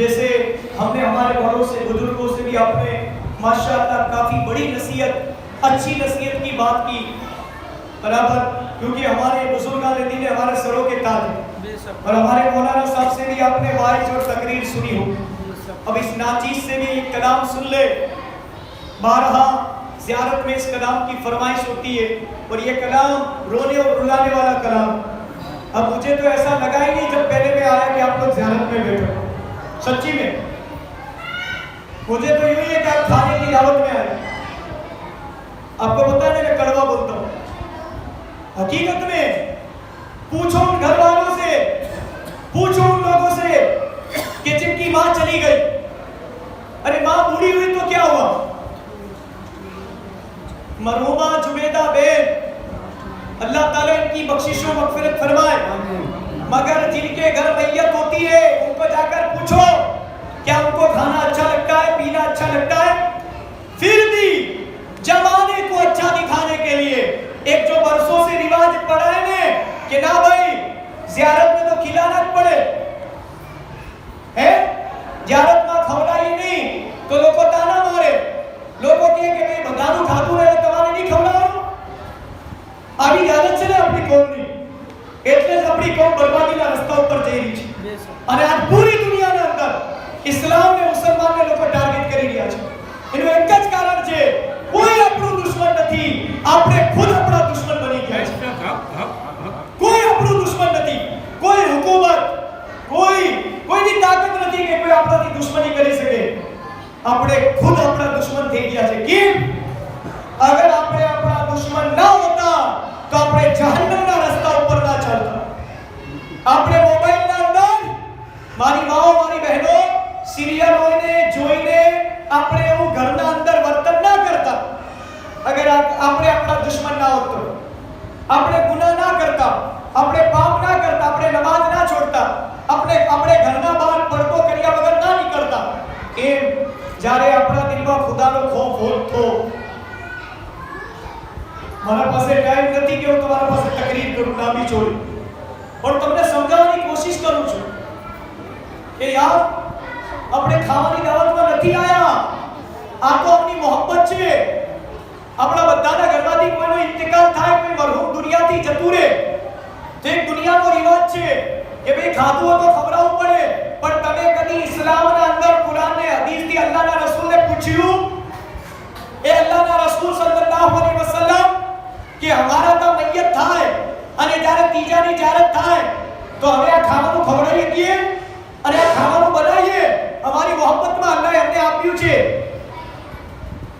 جیسے ہم نے ہمارے بڑوں سے بزرگوں سے بھی آپ نے ماشاءاللہ کافی بڑی نصیحت اچھی نصیحت کی بات کی برابر، کیونکہ ہمارے بزرگان دین ہمارے سروں کے تاج ہیں، اور ہمارے مولانا صاحب سے بھی آپ نے واعظ اور تقریر سنی ہو. اب اس ناچیز سے بھی ایک کلام سن لے. بارہا زیارت میں اس کلام کی فرمائش ہوتی ہے اور یہ کلام رونے اور رلانے والا کلام. اب مجھے تو ایسا لگا ہی نہیں جب پہلے میں آیا کہ آپ لوگ زیارت میں بیٹھے ہو. سچی میں مجھے تو یوں ہی ہے کہ آپ کھانے کی دعوت میں آئے. آپ کو پتا ہے میں کڑوا بولتا ہوں. حقیقت میں پوچھو ان گھر والوں سے، پوچھو ان لوگوں سے کہ جن کی ماں چلی گئی، ارے ماں بوڑھی ہوئی تو کیا ہوا؟ مرحومہ جبیدہ بین اللہ تعالیٰ ان کی بخشش و مغفرت فرمائے، مگر جن کے گھر میت ہوتی ہے ان کو جا کر پوچھو کیا ان کو کھانا اچھا لگتا ہے، پینا اچھا لگتا ہے؟ پھر بھی جمانے کو اچھا دکھانے کے لیے ایک جو برسوں سے رواج پڑا ہے کہ نہ بھائی زیارت میں تو کھلانا پڑے ہے، زیارت میں کھولا ہی نہیں تو لوگ کو تانا مارے، لوگوں کہے کہ میں بتانو کھاتو رہے تمہارے نہیں کھولا ہوں. ابھی زیادت سے نہ اپنی قوم نہیں ایتنے اپنی قوم بربادی نہ رستہ اوپر جائی رہی ہے. اور آج پوری دنیا نے اندر اسلام نے مسلمان نے لوگ کو ٹارگٹ کری لیا ہے. انہوں ایک کچھ کارن چھے کوئی اپنو دشمن نتی، آپ نے خود اپنا دشمن بنی کیا ہے. کوئی اپنو دشمن نتی، کوئی حکومت کوئی بھی طاقت نتی کہ کوئی اپنا دی دشمنی کری سکے. اپنے خود اپنا دشمن دے دیا ہے. کیوں؟ اگر آپ نے اپنا دشمن نہ ہوتا تو اپنے جہنم نہ رستہ اوپر نہ چلتا. اپنے موبائل نہ اندر ماری ماں ماری بہنوں سیریل ہوئے جوئنے اپنے وہ گھر نہ اندر ورتن نہ کرتا. اگر آپ نے اپنا دشمن نہ ہوتا، اپنے گناہ نہ کرتا، اپنے پاپ نہ کرتا، اپنے نماز نہ چھوڑتا، اپنے گھر نہ باہر پردوں کریا وگر نہ نکلتا کہ جارے اپنا دل میں خدا نو خوف ہوت ہو. ہمارا پاسے ٹائم نتی کہ وہ تمہارا پاسے تقریر کروں نہ بھی چھوڑی اور تم نے سمجھانے کی کوشش کروں چھو کہ یار اپنے کھاوانی دعوت میں نتی آیا آپ کو اپنی محبت چھے اپنا بدانا گربادی کوئی نو انتقال تھا کوئی مرحوم دنیا تھی جتورے تو ایک دنیا کو رواج چھے کہ بھئی کھاتو ہو تو خبروں پڑے پر تمہیں کدی اسلام نے اندر قرآن نے حدیث دی اللہ نے رسول نے پوچھیو اے اللہ نے رسول صلی اللہ علیہ وسلم کہ ہمارا تا میت تھا ہے انہیں جارت تیجا نہیں جارت تھا ہے تو ہمیں کھاوانو کھوڑائی کیے انہیں کھاوانو بنائیے ہماری محبت میں اللہ ہم نے آپ پیوچے.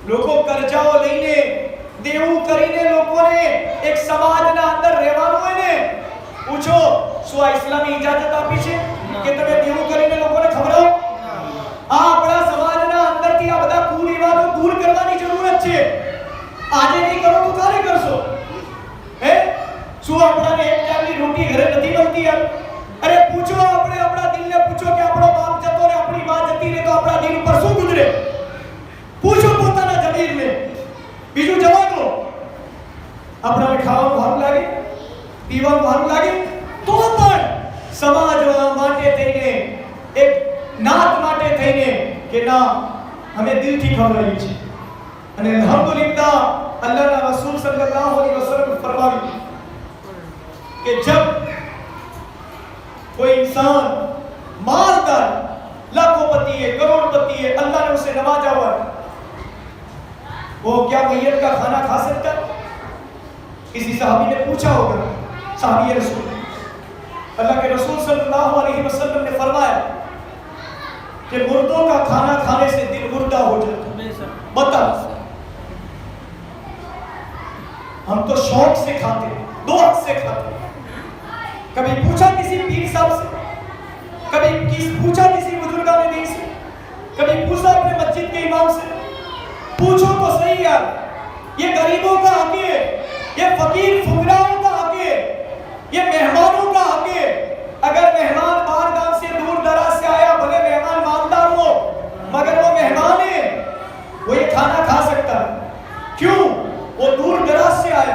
لوگوں کرجاؤ لینے دیو کرینے لوگوں نے ایک سماج نہ اندر ریوانو نے پوچھو سوا اسلامی اجازت آپ پیچھے کہ تمہیں دیو کرینے لوگوں نے خبروں بڑا سماج نہ اندر تھی آبدہ پوری باتوں دور کروانی ضرورت چھے. آجے نہیں کرو تو کارے کر سو سوا اپنا نے ایک ٹائم لی روٹی گھرے ندی ملتی ہے. ارے پوچھو اپنا دل نے پوچھو کہ اپنا باپ جتو نے اپنی ماں جتی نے تو اپنا دل پر سو گزرے. پوچھو پوتانا جمیر میں بیجو جواب ہو اپنا میں کھاؤں بھار لگے پیوان بھار لگے تو پر سماج ماٹے تھینے ایک نات ماٹے تھینے کہ نا ہمیں دل تھی کھا رہی چھے. الحمدللہ اللہ نے رسول صلی اللہ علیہ وسلم فرمائی کہ جب کوئی انسان مالدار لاکھوں پتی ہے کروڑ پتی ہے اللہ نے اسے نوازا ہوا ہے وہ کیا میت کا کھانا کھا سکتا ہے؟ کسی صحابی نے پوچھا ہوگا صحابی رسول اللہ کے رسول صلی اللہ علیہ وسلم نے فرمایا کہ مردوں کا کھانا کھانے سے دل مردہ ہو جاتا. بتا ہم تو شوق سے کھاتے ہیں، دو حق سے کھاتے ہیں. کبھی پوچھا کسی پیر صاحب سے، کبھی پوچھا کسی بزرگان دین سے، کبھی پوچھا اپنے مسجد کے امام سے. پوچھو تو صحیح یار یہ غریبوں کا حق ہے، یہ فقیر فقراؤں کا حق ہے، یہ مہمانوں کا حق ہے. اگر مہمان باہر گاؤں سے دور دراز سے آیا بھلے مہمان مالدار ہو مگر وہ مہمان ہے وہ یہ کھانا کھا سکتا ہے. کیوں؟ وہ دور دراز سے آئے.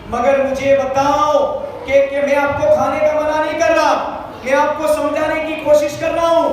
مگر مجھے بتاؤ کہ میں آپ کو کھانے کا منع نہیں کر رہا، میں آپ کو سمجھانے کی کوشش کر رہا ہوں